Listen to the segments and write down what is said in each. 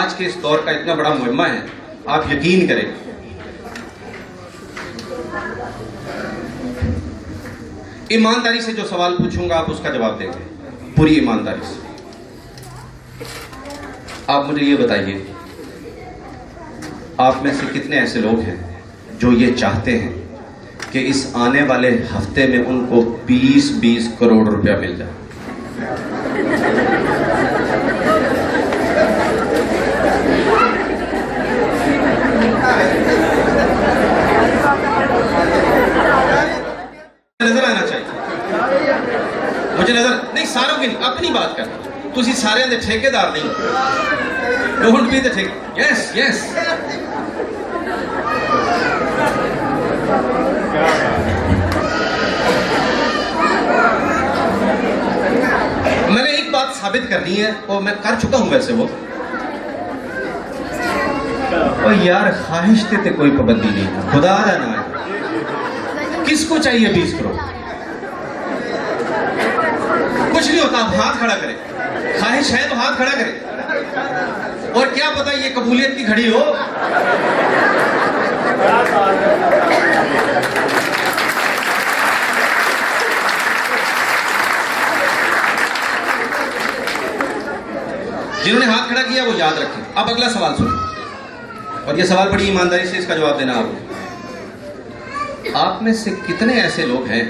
आज के इस दौर का इतना बड़ा मुहिम्मा है, आप यकीन करें ईमानदारी से जो सवाल पूछूंगा आप उसका जवाब देंगे, पूरी ईमानदारी से। आप मुझे ये बताइए, आप में से कितने ऐसे लोग हैं जो ये चाहते हैं कि इस आने वाले हफ्ते में उनको 20-20 करोड़ रुपया मिल जाए? नजर आना चाहिए मुझे, नजर नहीं, सारों की नहीं, अपनी बात कर। तुसी सारे दे ठेकेदार नहीं, डोंट बी द ठेके। यस यस, मैंने एक बात साबित करनी है और मैं कर चुका हूं वैसे वो। और यार ख्वाहिश ते कोई पाबंदी नहीं, खुदा का नाम है। किसको चाहिए 20 करोड़? कुछ नहीं होता, आप हाथ खड़ा करें। ख्वाहिश है तो हाथ खड़ा करें, और क्या पता ये कबूलियत की घड़ी हो। जिन्होंने हाथ खड़ा किया वो याद रखें। अब अगला सवाल सुनो, और ये सवाल बड़ी ईमानदारी से इसका जवाब देना। आप में से कितने ऐसे लोग हैं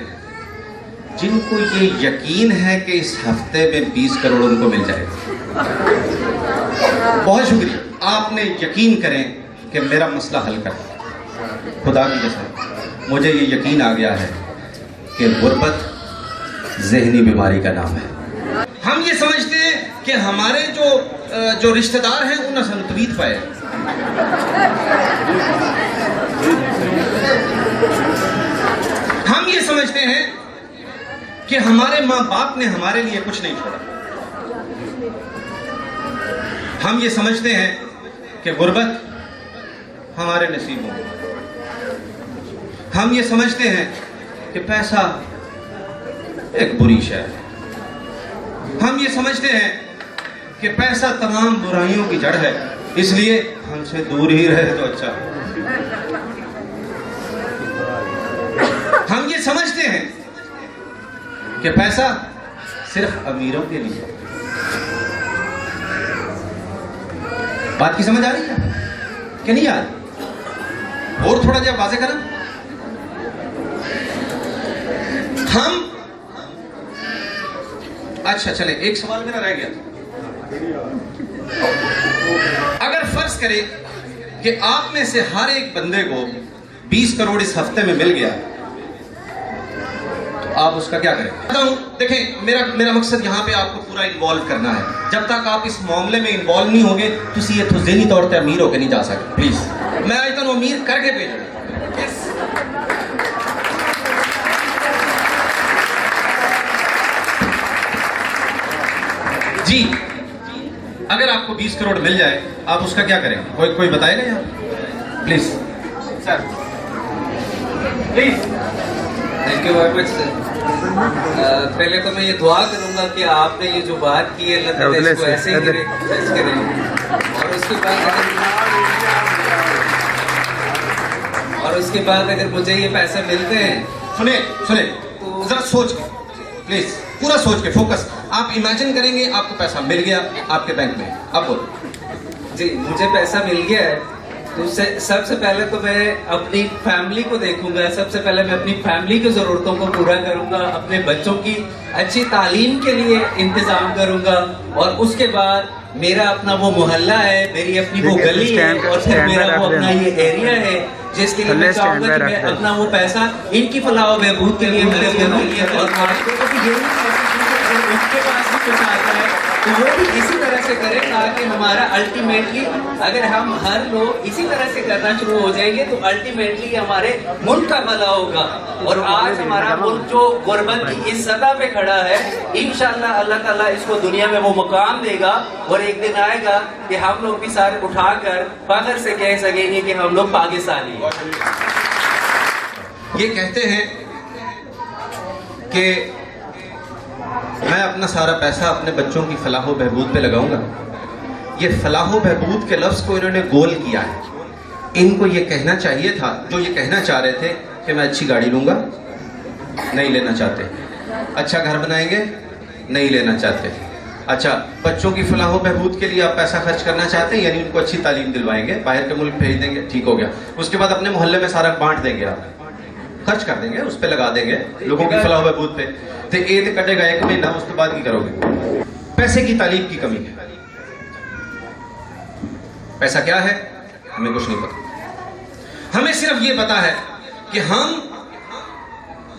जिनको ये यकीन है कि इस हफ्ते में 20 करोड़ उनको मिल जाएगा? बहुत शुक्रिया, आपने यकीन करें कि मेरा मसला हल कर। खुदा की कसम मुझे ये यकीन आ गया है कि गुर्बत ज़हनी बीमारी का नाम है। हम ये समझते हैं कि हमारे जो रिश्तेदार हैं उन्हें संतवीत पाए। हम ये समझते हैं कि हमारे माँ बाप ने हमारे लिए कुछ नहीं छोड़ा। हम ये समझते हैं कि गुर्बत हमारे नसीबों में। हम ये समझते हैं कि पैसा एक बुरी शय है। हम ये समझते हैं कि पैसा तमाम बुराइयों की जड़ है, इसलिए हमसे दूर ही रहे तो अच्छा। हम ये समझते हैं कि पैसा सिर्फ अमीरों के लिए। बात की समझ आ रही है कि नहीं आ रही? और थोड़ा जब वाज़े करें, हम अच्छा चले, एक सवाल मेरा रह गया था। अगर फर्ज करें कि आप में से हर एक बंदे को 20 करोड़ इस हफ्ते में मिल गया, तो आप उसका क्या करें? बताऊं, देखें, मेरा मकसद यहां पे आपको पूरा इन्वॉल्व करना है। जब तक आप इस मामले में इन्वॉल्व नहीं होंगे तो ये तो ज़हनी तौर पे अमीर होकर नहीं जा सकते। प्लीज, मैं आज तक अमीर करके भेजूंगा। जी, अगर आपको 20 करोड़ मिल जाए आप उसका क्या करेंगे? कोई बताएगा यहाँ? Please sir, please. Thank you very much sir. पहले तो मैं ये दुआ करूंगा कि आपने ये जो बात की है अल्लाह ताला इसको ऐसे ही करे, और उसके बाद अगर मुझे ये पैसे मिलते हैं, सुने तो जरा सोच के, प्लीज पूरा सोच के, फोकस। आप इमेजिन करेंगे आपको पैसा मिल गया आपके बैंक में, अब बोलो। जी, मुझे पैसा मिल गया है तो सबसे पहले तो मैं अपनी फैमिली को देखूंगा। सबसे पहले मैं अपनी फैमिली की जरूरतों को पूरा करूंगा, अपने बच्चों की अच्छी तालीम के लिए इंतजाम करूंगा, और उसके बाद मेरा अपना वो मोहल्ला है, मेरी अपनी वो गली है, और फिर मेरा वो अपना ये एरिया है जिसके लिए मैं चाहूंगा कि मैं अपना वो पैसा इनकी फलाह व बहबूद के लिए मेरे लिए, और आपको तो यही उसके पास भी कुछ आता है तो वो भी इसी तरह से करें, ताकि हमारा अल्टीमेटली अगर हम हर लोग इसी तरह से करना शुरू हो जाएंगे तो अल्टीमेटली हमारे मुल्क का भला होगा। और आज हमारा मुल्क जो गुर्बत की इस सतह पे खड़ा है, इंशाअल्लाह अल्लाह ताला इसको दुनिया में वो मुकाम देगा, और एक दिन आएगा कि हम लोग भी सारे उठाकर फख्र से कह सकेंगे कि हम लोग पाकिस्तानी हैं। ये कहते हैं कि मैं अपना सारा पैसा अपने बच्चों की फलाह व बहबूद पे लगाऊंगा। ये फलाह व बहबूद के लफ्ज को इन्होंने गोल किया है। इनको ये कहना चाहिए था, जो ये कहना चाह रहे थे कि मैं अच्छी गाड़ी लूंगा, नहीं लेना चाहते। अच्छा घर बनाएंगे, नहीं लेना चाहते। अच्छा बच्चों की फलाह व बहबूद के लिए आप पैसा खर्च करना चाहते हैं, यानी उनको अच्छी तालीम दिलवाएंगे, बाहर के मुल्क भेज देंगे, ठीक हो गया। उसके बाद अपने मोहल्ले में सारा बांट देंगे, आप खर्च कर देंगे, उस पर लगा देंगे लोगों की फलाह व बहबूद पे। तो ये तो कटेगा 1 महीना, उसके बाद की करोगे। पैसे की तालीम की कमी है। पैसा क्या है हमें कुछ नहीं पता। हमें सिर्फ ये पता है कि हम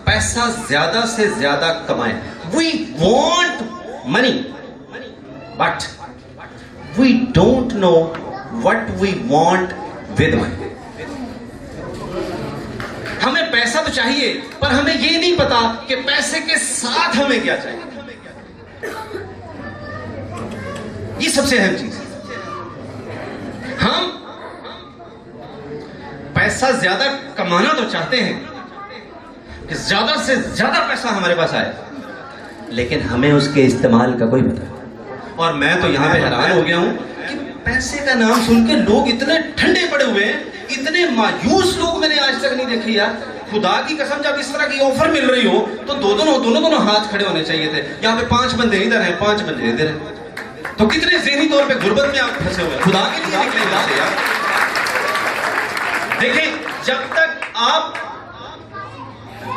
पैसा ज्यादा से ज्यादा कमाएं। We want money but we don't know what we want with money. हमें पैसा तो चाहिए, पर हमें ये नहीं पता कि पैसे के साथ हमें क्या चाहिए। ये सबसे अहम चीज है। हम पैसा ज्यादा कमाना तो चाहते हैं कि ज्यादा से ज्यादा पैसा हमारे पास आए, लेकिन हमें उसके इस्तेमाल का कोई पता नहीं। और मैं तो यहां पे हैरान हो गया हूं कि पैसे का नाम सुन के लोग इतने ठंडे पड़े हुए हैं, इतने मायूस लोग मैंने आज तक नहीं देखे यार। खुदा की कसम, जब इस तरह की ऑफर मिल रही हो तो दोनों हाथ खड़े होने चाहिए थे। यहाँ पे 5 बंदे इधर हैं, 5 बंदे इधर हैं, तो कितने ज़हनी तौर पे गुर्बत में आप फंसे हुए। खुदा के लिए निकले यहाँ से यार। देखिए, जब तक आप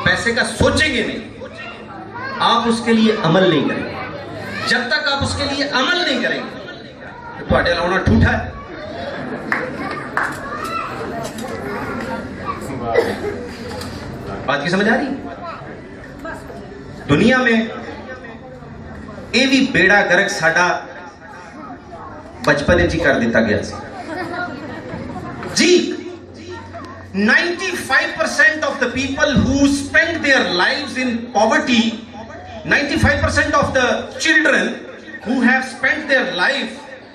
पैसे का सोचेंगे नहीं, आप उसके लिए अमल नहीं करेंगे। जब तक आप उसके लिए अमल नहीं करेंगे तो ਤੁਹਾਡੇ ਲਾਉਣਾ ठूठा है। बात की समझ आ रही? दुनिया में ये भी बेड़ा गर्क साडा बचपन ही कर दिता गया जी। 95% of the people who spend their lives in poverty, 95% of the children who have spent their life,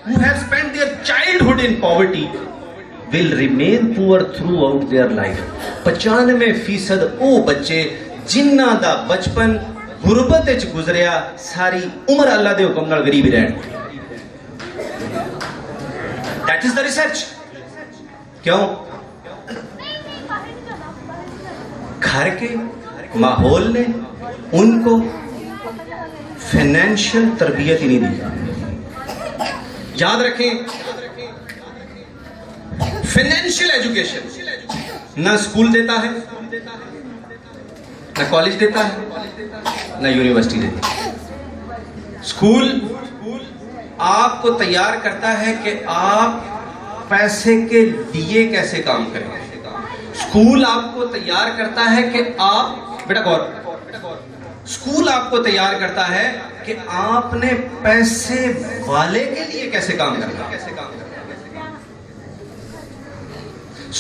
who have spent their childhood in poverty will remain poor throughout their life। 95% ਉਹ ਬੱਚੇ ਜਿਨ੍ਹਾਂ ਦਾ ਬਚਪਨ ਗੁਰਬਤ ਵਿੱਚ ਗੁਜ਼ਰਿਆ, ਸਾਰੀ ਉਮਰ ਅੱਲਾਹ ਦੇ ਹੁਕਮ ਨਾਲ ਗਰੀਬ ਰਹਿਣਗੇ। That is the research। क्यों? घर के माहौल ने उनको फाइनेंशियल तरबियत ही नहीं दी। याद रखें, फाइनेंशियल एजुकेशन ना स्कूल देता है, ना कॉलेज देता है, ना यूनिवर्सिटी देती है। स्कूल आपको तैयार करता है कि आप पैसे के लिए कैसे काम करें। स्कूल आपको तैयार करता है कि आप, बेटा गौर, स्कूल आपको तैयार करता है कि आपने पैसे वाले के लिए कैसे काम करना है।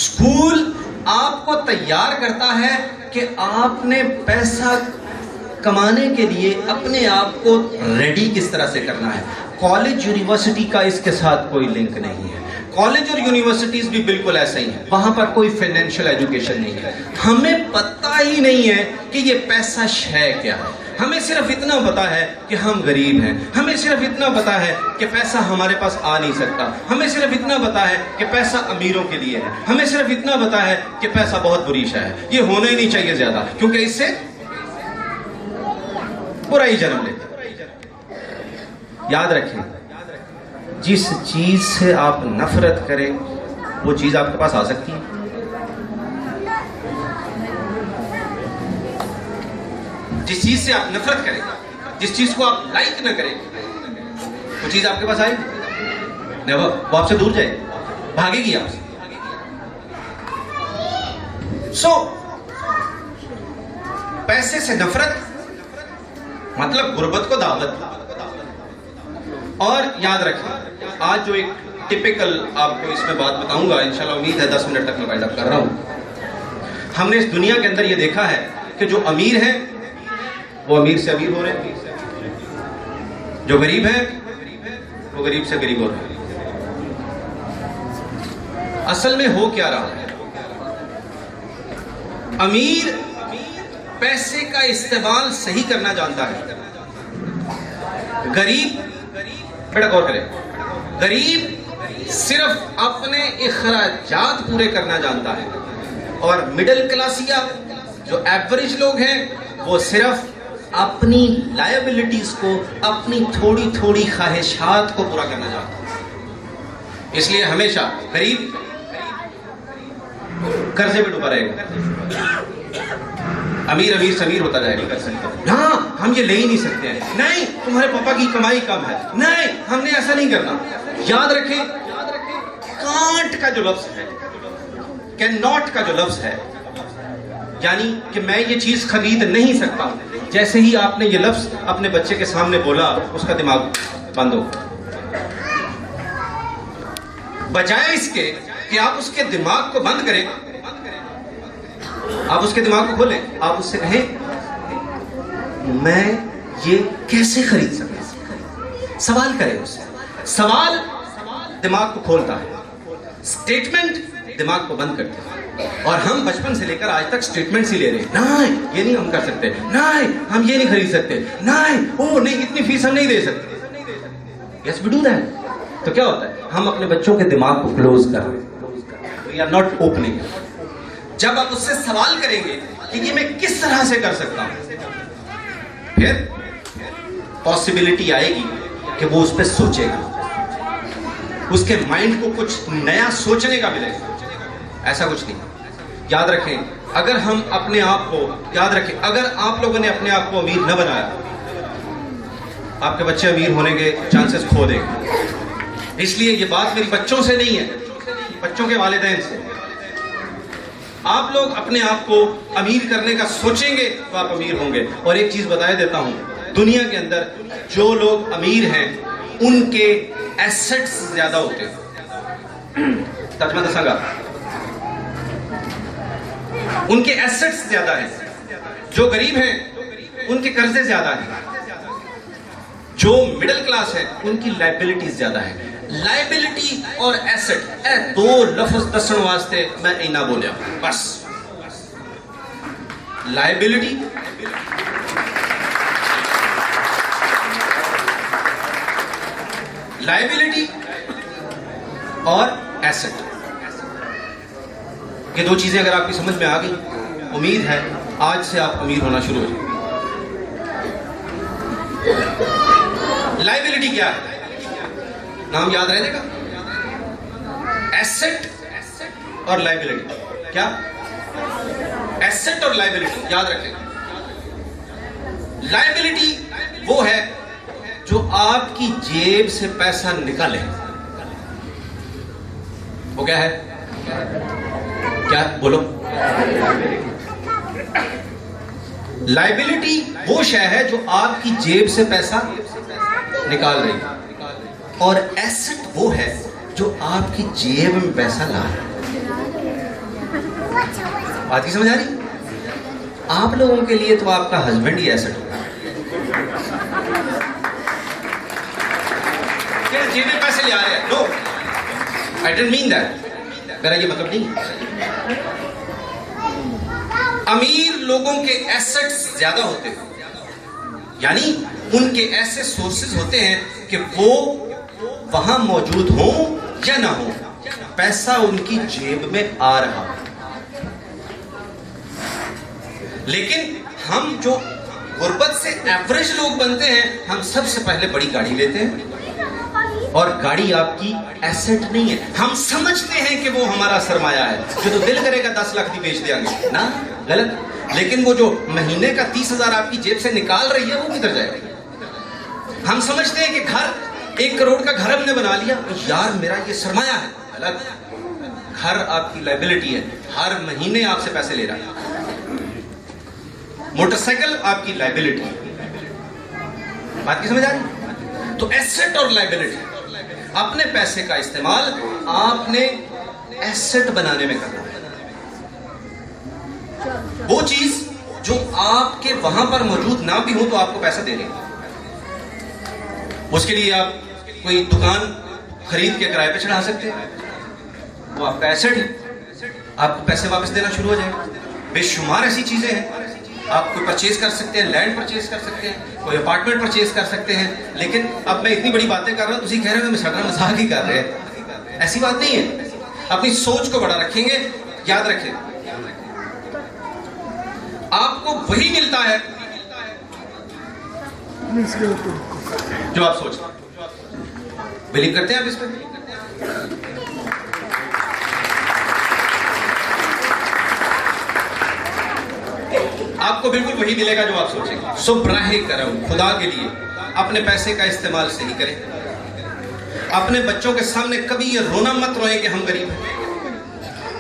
स्कूल आपको तैयार करता है कि आपने पैसा कमाने के लिए अपने आप को रेडी किस तरह से करना है। कॉलेज यूनिवर्सिटी का इसके साथ कोई लिंक नहीं है। कॉलेज और यूनिवर्सिटीज भी बिल्कुल ऐसा ही है, वहां पर कोई फाइनेंशियल एजुकेशन नहीं है। हमें पता ही नहीं है कि ये पैसा है क्या है। हमें सिर्फ इतना पता है कि हम गरीब हैं। हमें सिर्फ इतना पता है कि पैसा हमारे पास आ नहीं सकता। हमें सिर्फ इतना पता है कि पैसा अमीरों के लिए है। हमें सिर्फ इतना पता है कि पैसा बहुत बुरी शय है, ये होना ही नहीं चाहिए ज्यादा, क्योंकि इससे बुराई जन्म लेता। याद रखें, जिस चीज से आप नफरत करें वो चीज आपके पास आ सकती है। जिस चीज से आप नफरत करें, जिस चीज को आप लाइक न करें, वो चीज आपके पास आएगी नहीं, वो आपसे दूर जाएगी, भागेगी आपसे। पैसे से नफरत मतलब गुर्बत को दावत। और याद रखें, आज जो एक टिपिकल आपको इसमें बात बताऊंगा, इंशाल्लाह उम्मीद है 10 मिनट तक मैं वाइंड अप कर रहा हूं। हमने इस दुनिया के अंदर ये देखा है कि जो अमीर हैं वो अमीर से अमीर हो रहे हैं, जो गरीब हैं वो गरीब से गरीब हो रहे हैं। असल में हो क्या रहा है? अमीर पैसे का इस्तेमाल सही करना जानता है, गरीब, बेटा गौर करें, गरीब सिर्फ अपने अखराजात पूरे करना जानता है, और मिडिल क्लासिया जो एवरेज लोग हैं वो सिर्फ अपनी लायबिलिटीज को, अपनी थोड़ी थोड़ी ख्वाहिशात को पूरा करना चाहता है। इसलिए हमेशा गरीब कर्जे में डूबा रहेगा, अमीर अमीर से अमीर होता जाएगा। कर सकते हाँ, हम ये ले ही नहीं सकते हैं, नहीं तुम्हारे पापा की कमाई कम है, नहीं हमने ऐसा नहीं करना। याद रखें, कांट का जो लफ्ज है, कैन नॉट का जो लफ्ज है, यानी कि मैं ये चीज खरीद नहीं सकता, जैसे ही आपने ये लफ्ज अपने बच्चे के सामने बोला उसका दिमाग बंद हो, बजाय इसके कि आप उसके दिमाग को बंद करें, आप उसके दिमाग को खोलें, आप उससे कहें मैं ये कैसे खरीद सकता। सवाल करें उससे। सवाल दिमाग को खोलता है, स्टेटमेंट दिमाग को बंद करता है। और हम बचपन से लेकर आज तक स्टेटमेंट्स ही ले रहे हैं, नहीं ये नहीं हम कर सकते, नहीं हम ये नहीं खरीद सकते, नहीं ओ नहीं इतनी फीस हम नहीं दे सकते। Yes we do that. तो क्या होता है, हम अपने बच्चों के दिमाग को क्लोज कर रहे हैं, वी आर नॉट ओपनिंग। जब आप उससे सवाल करेंगे कि ये मैं किस तरह से कर सकता हूं, फिर पॉसिबिलिटी आएगी कि वो उस पर सोचेगा, उसके माइंड को कुछ नया सोचने का मिलेगा। ऐसा कुछ नहीं। याद रखें, अगर हम अपने आप को, याद रखें, अगर आप लोगों ने अपने आप को अमीर न बनाया, आपके बच्चे अमीर होने के चांसेस खो देंगे। इसलिए ये बात मेरी बच्चों से नहीं है, बच्चों के वालिदैन से। आप लोग अपने आप को अमीर करने का सोचेंगे तो आप अमीर होंगे। और एक चीज बताए देता हूं, दुनिया के अंदर जो लोग अमीर हैं उनके एसेट्स ज्यादा होते हैं। तर्जमा दसांगा, उनके एसेट्स ज्यादा हैं। जो गरीब हैं उनके कर्जे ज्यादा हैं। जो मिडिल क्लास है उनकी लाइबिलिटीज ज्यादा है। लाइबिलिटी और एसेट ए दो लफ्ज दसन वास्ते मैं इना बोलिया बस। लाइबिलिटी और एसेट, ये दो चीजें अगर आपकी समझ में आ गई, उम्मीद है आज से आप अमीर होना शुरू हो जाए। लाइबिलिटी क्या है, नाम याद रहेगा, एसेट और लाइबिलिटी। क्या? एसेट और लाइबिलिटी याद रखें। लाइबिलिटी वो है जो आपकी जेब से पैसा निकाले, वो क्या है? क्या बोलो? लाइबिलिटी वो शय है जो आपकी जेब से पैसा निकाल रही है, और एसेट वो है जो आपकी जेब में पैसा ला रहा है। बात की समझ आ रही? आप लोगों के लिए तो आपका हस्बैंड ही एसेट होगा, क्या जेब में पैसे ले आ रहे हैं? No, I didn't mean that, मेरा ये मतलब नहीं। अमीर लोगों के एसेट्स ज्यादा होते हैं, यानी उनके ऐसे सोर्सेज होते हैं कि वो वहां मौजूद हो या ना हो, पैसा उनकी जेब में आ रहा। लेकिन हम जो गुर्बत से एवरेज लोग बनते हैं, हम सबसे पहले बड़ी गाड़ी लेते हैं, और गाड़ी आपकी एसेट नहीं है। हम समझते हैं कि वो हमारा सरमाया है, जो तो दिल करेगा 10 लाख की बेच देंगे ना, गलत। लेकिन वो जो महीने का 30,000 आपकी जेब से निकाल रही है, वो किधर जाएगा? हम समझते हैं कि घर 1 करोड़ का घर हमने बना लिया, यार मेरा ये सरमाया है, गलत। घर आपकी लाइबिलिटी है, हर महीने आपसे पैसे ले रहा है। मोटरसाइकिल आपकी लाइबिलिटी है। बात की समझ आ रही? तो एसेट और लाइबिलिटी, अपने पैसे का इस्तेमाल आपने एसेट बनाने में करना है। वो चीज जो आपके वहां पर मौजूद ना भी हो तो आपको पैसा दे देगा। उसके लिए आप कोई दुकान खरीद के किराए पे चढ़ा सकते हैं, वो आपका एसेट है, आपको पैसे वापस देना शुरू हो जाएगा। बेशुमार ऐसी चीजें हैं। आप कोई परचेज कर सकते हैं, लैंड परचेज कर सकते हैं, कोई अपार्टमेंट परचेज कर सकते हैं। लेकिन अब मैं इतनी बड़ी बातें कर रहा हूँ, तुम कह रहे हो मैं सटरा मजाक ही कर रहे हैं। ऐसी बात नहीं है। अपनी सोच को बड़ा रखेंगे। याद रखें, आपको वही मिलता है जो आप सोचते हैं। बिलीव करते हैं आप इस पर? आपको बिल्कुल वही मिलेगा जो आप सोचेंगे। सो बराहे करम, खुदा के लिए अपने पैसे का इस्तेमाल सही करें। अपने बच्चों के सामने कभी ये रोना मत रोए कि हम गरीब हैं,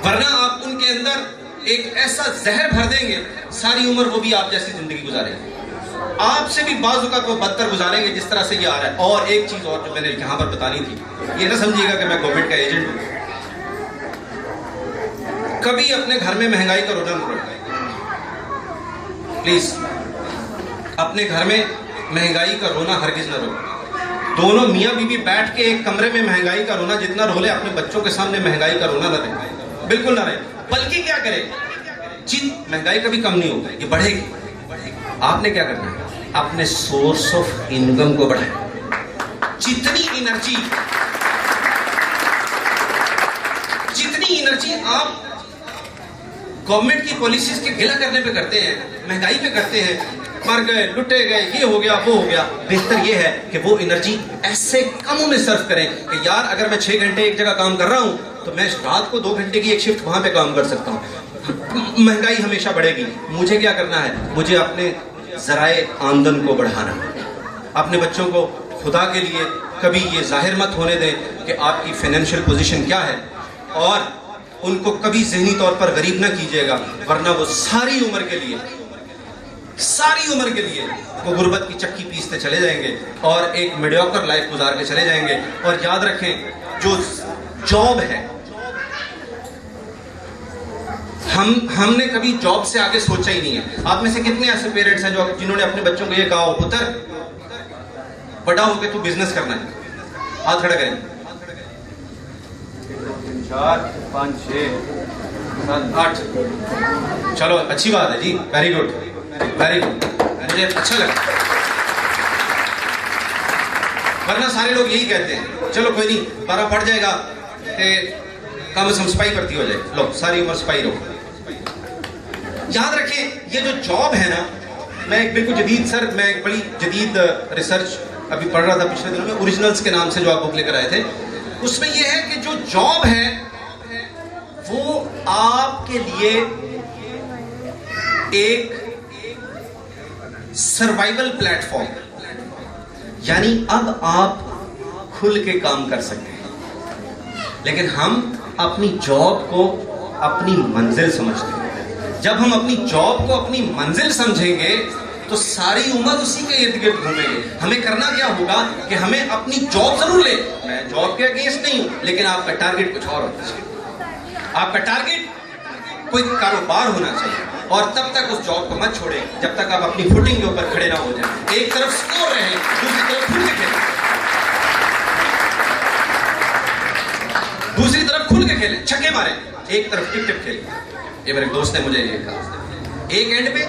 वरना आप उनके अंदर एक ऐसा जहर भर देंगे, सारी उम्र वो भी आप जैसी जिंदगी गुजारेंगे। आपसे भी बाजुका को बदतर गुजारेंगे जिस तरह से ये आ रहा है। और एक चीज और जो मैंने यहां पर बतानी थी, ये ना समझिएगा कि मैं गवर्नमेंट का एजेंट हूं। कभी अपने घर में महंगाई का रोना मत रोए प्लीज। अपने घर में महंगाई का रोना हरगिज न रो। दोनों मियां बीवी बैठ के एक कमरे में महंगाई का रोना जितना रोले, अपने बच्चों के सामने महंगाई का रोना न रहे, बिल्कुल ना रहे। बल्कि क्या करे, महंगाई कभी कम नहीं होगी, ये बढ़ेगी। आपने क्या करना है, अपने सोर्स ऑफ इनकम को बढ़ाएं। जितनी एनर्जी आप गवर्नमेंट की पॉलिसीज के गिला करने पे करते हैं, महंगाई पे करते हैं, मर गए, लुटे गए, ये हो गया, वो हो गया, बेहतर ये है कि वो एनर्जी ऐसे कामों में सर्व करें कि यार अगर मैं 6 घंटे एक जगह काम कर रहा हूं तो मैं रात को 2 घंटे की एक शिफ्ट वहां पे काम कर सकता हूं। महंगाई हमेशा बढ़ेगी, मुझे क्या करना है, मुझे अपने जराए आमदन को बढ़ाना है। अपने बच्चों को खुदा के लिए कभी ये जाहिर मत होने दें कि आपकी फाइनेंशियल पोजीशन क्या है, और उनको कभी ज़हनी तौर पर गरीब ना कीजिएगा, वरना वो सारी उम्र के लिए वो गुर्बत की चक्की पीसते चले जाएंगे और एक मीडियोकर लाइफ गुजार के चले जाएंगे। और याद रखें, जो जॉब है, हमने कभी जॉब से आगे सोचा ही नहीं है। आप में से कितने ऐसे पेरेंट्स हैं जिन्होंने अपने बच्चों को ये कहा हो, पुत्र बड़ा होके तू बिजनेस करना है? हाथ खड़ा करें। 4 5 6 7 8। चलो अच्छी बात है जी, वेरी गुड, मुझे अच्छा लगा। वरना सारे लोग यही कहते हैं, चलो कोई नहीं, 12 पढ़ जाएगा कि कम से कम सिपाही भर्ती हो जाए, लो सारी उम्र सिपाही रहो। याद रखें, ये जो जॉब है ना, मैं एक बिल्कुल मैं एक बड़ी जदीद रिसर्च अभी पढ़ रहा था पिछले दिनों में, ओरिजिनल्स के नाम से जो आप बुक लेकर आए थे, उसमें यह है कि जो जॉब है वो आपके लिए एक सर्वाइवल प्लेटफॉर्म, यानी अब आप खुल के काम कर सकते हैं। लेकिन हम अपनी जॉब को अपनी मंजिल समझते हैं। जब हम अपनी जॉब को अपनी मंजिल समझेंगे तो सारी उम्र उसी के इर्द गिर्द घूमेंगे। हमें करना क्या होगा कि हमें अपनी जॉब जरूर ले, मैं जॉब के अगेंस्ट नहीं हूं, लेकिन आपका टारगेट कुछ और होना चाहिए। आपका टारगेट कोई कारोबार होना चाहिए, और तब तक उस जॉब को मत छोड़ें जब तक आप अपनी फुटिंग के ऊपर खड़े ना हो जाएं। एक तरफ स्कोर रहे, दूसरी तरफ खुल के खेलें, दूसरी तरफ खुल के खेलें, छक्के मारें, एक तरफ टिप टिप खेलें। ये मेरे दोस्त ने मुझे ये कहा, एक एंड पे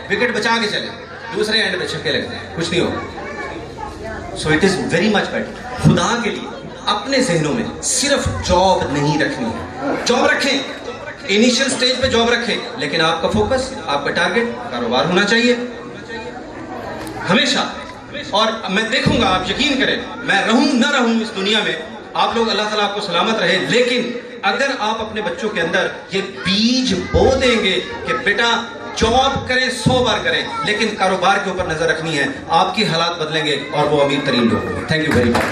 विकेट बचा के चले, दूसरे एंड पे छक्के लगते हैं, कुछ नहीं होगा। So it is very much better. खुदा के लिए अपने जहनों में सिर्फ जॉब नहीं रखनी है। जॉब रखें, इनिशियल स्टेज पे जॉब रखें, लेकिन आपका फोकस, आपका टारगेट कारोबार होना चाहिए हमेशा। और मैं देखूंगा, आप यकीन करें, मैं रहूं ना रहूं इस दुनिया में, आप लोग, अल्लाह ताला आपको सलामत रहे, लेकिन अगर आप अपने बच्चों के अंदर ये बीज बो देंगे कि बेटा जॉब करें, 100 बार करें, लेकिन कारोबार के ऊपर नजर रखनी है, आपकी हालात बदलेंगे और वो अमीर तरीन लोग होंगे। Thank you very much.